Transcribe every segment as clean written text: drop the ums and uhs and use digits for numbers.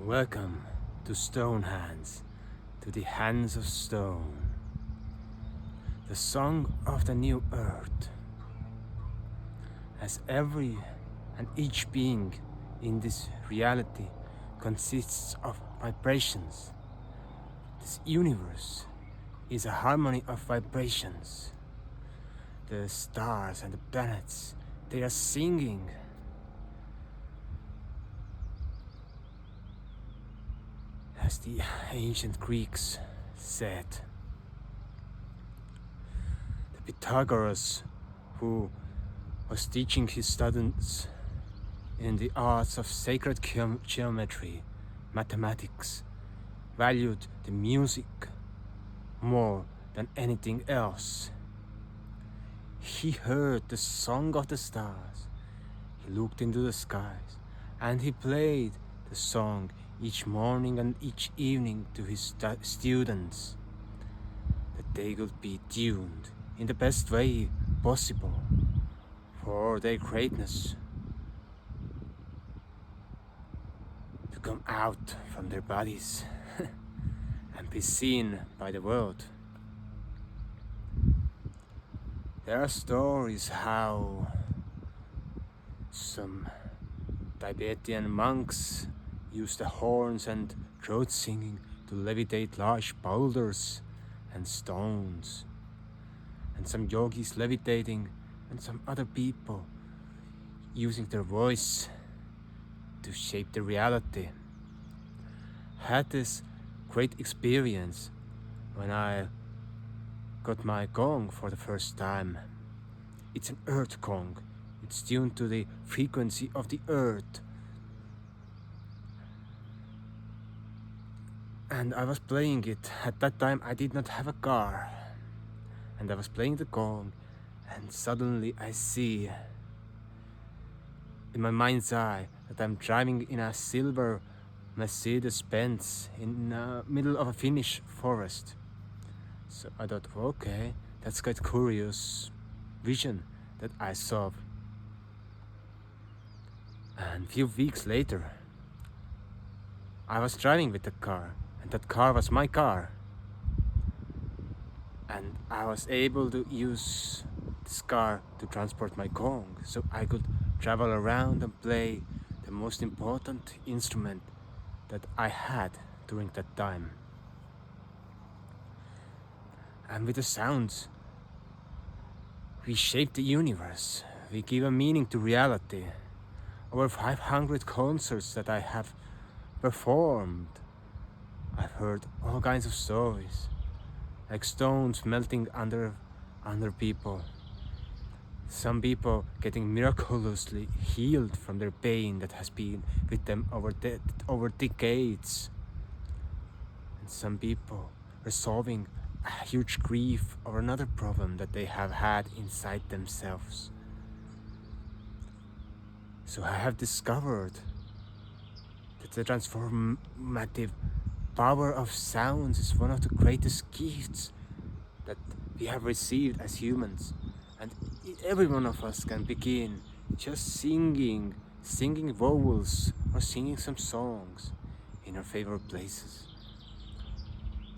Welcome to Stone Hands, to the hands of stone, the song of the new earth. As every and each being in this reality consists of vibrations, this universe is a harmony of vibrations. The stars and the planets, they are singing. As the ancient Greeks said, the Pythagoras, who was teaching his students in the arts of sacred geometry, mathematics, valued the music more than anything else. He heard the song of the stars, he looked into the skies, and he played the song each morning and each evening to his students, that they could be tuned in the best way possible for their greatness to come out from their bodies and be seen by the world. There are stories how some Tibetan monks use the horns and throat singing to levitate large boulders and stones, and some yogis levitating, and some other people using their voice to shape the reality. I had this great experience when I got my gong for the first time. It's an earth gong. It's tuned to the frequency of the earth. And I was playing it. At that time I did not have a car. And I was playing the gong, and suddenly I see in my mind's eye that I'm driving in a silver Mercedes-Benz in the middle of a Finnish forest. So I thought, okay, that's quite curious vision that I saw. And a few weeks later, I was driving with the car, and that car was my car. And I was able to use this car to transport my gong, so I could travel around and play the most important instrument that I had during that time. And with the sounds, we shape the universe, we give a meaning to reality. Over 500 concerts that I have performed, I've heard all kinds of stories, like stones melting under people. Some people getting miraculously healed from their pain that has been with them over decades. And some people resolving a huge grief or another problem that they have had inside themselves. So I have discovered that the transformative power of sounds is one of the greatest gifts that we have received as humans. And every one of us can begin just singing vowels or singing some songs in our favorite places,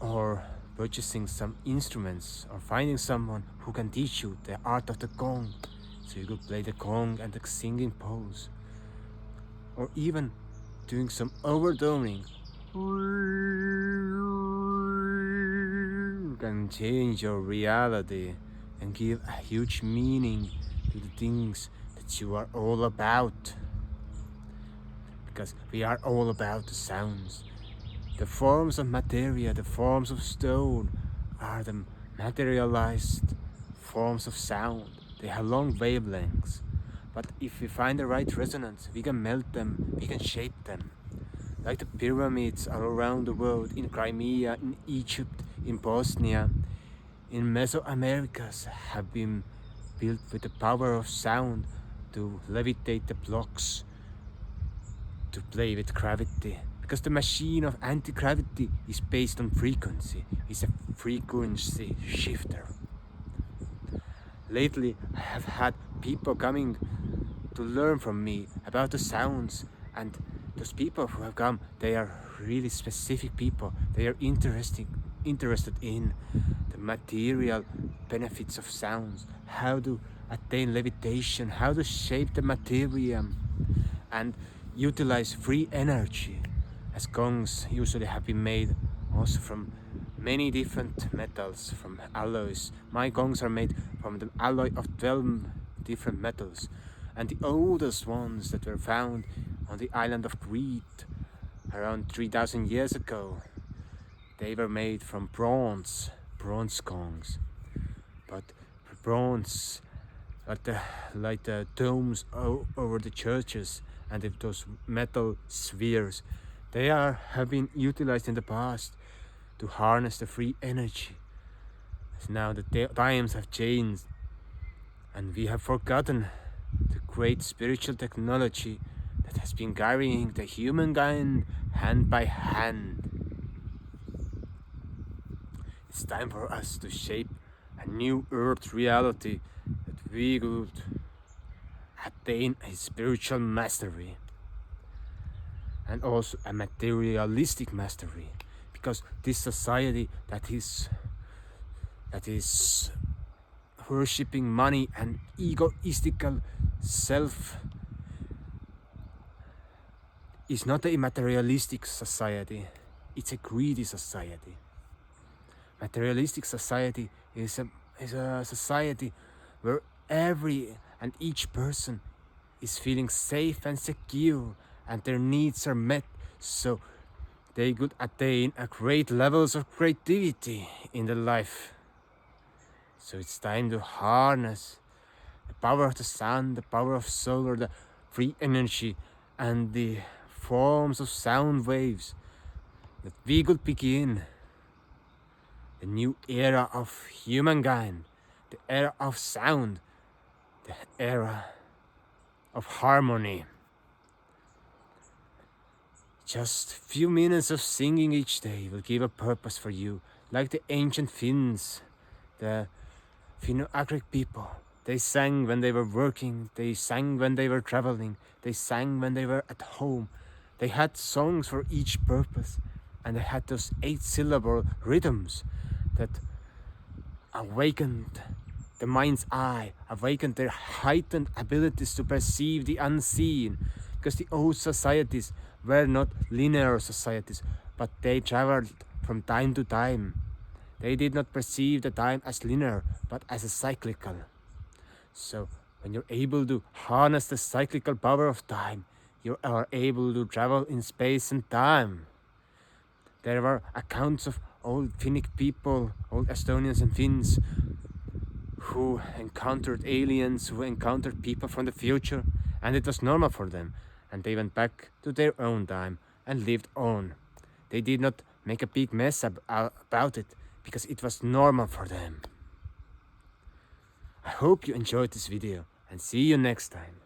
or purchasing some instruments, or finding someone who can teach you the art of the gong, so you could play the gong and the singing pose, or even doing some overtoning can change your reality and give a huge meaning to the things that you are all about. Because we are all about the sounds. The forms of materia, the forms of stone, are the materialized forms of sound. They have long wavelengths, but if we find the right resonance, we can melt them, we can shape them. Like the pyramids all around the world, in Crimea, in Egypt, in Bosnia, in Mesoamericas, have been built with the power of sound to levitate the blocks, to play with gravity. Because the machine of anti-gravity is based on frequency, it's a frequency shifter. Lately, I have had people coming to learn from me about the sounds, and those people who have come, they are really specific people. They are interested in the material benefits of sounds, how to attain levitation, how to shape the material and utilize free energy, as gongs usually have been made also from many different metals, from alloys. My gongs are made from the alloy of 12 different metals, and the oldest ones that were found on the island of Crete around 3000 years ago, they were made from bronze gongs. But bronze, like the domes over the churches and those metal spheres, they have been utilized in the past to harness the free energy. Now the times have changed, and we have forgotten the great spiritual technology that has been carrying the humankind hand by hand. It's time for us to shape a new earth reality that we could attain a spiritual mastery and also a materialistic mastery, because this society that is worshipping money and egoistical self is not a materialistic society, it's a greedy society. Materialistic society is a society where every and each person is feeling safe and secure, and their needs are met, so they could attain a great levels of creativity in their life. So it's time to harness the power of the sun, the power of solar, the free energy, and the forms of sound waves, that we could begin the new era of humankind, the era of sound, the era of harmony. Just few minutes of singing each day will give a purpose for you, like the ancient Finns, the Finno-Ugric people. They sang when they were working, they sang when they were traveling, they sang when they were at home. They had songs for each purpose, and they had those 8-syllable rhythms that awakened the mind's eye, awakened their heightened abilities to perceive the unseen. Because the old societies were not linear societies, but they traveled from time to time. They did not perceive the time as linear, but as a cyclical. So when you're able to harness the cyclical power of time, you are able to travel in space and time. There were accounts of old Finnic people, old Estonians and Finns, who encountered aliens, who encountered people from the future, and it was normal for them, and they went back to their own time and lived on. They did not make a big mess about it, because it was normal for them. I hope you enjoyed this video, and see you next time.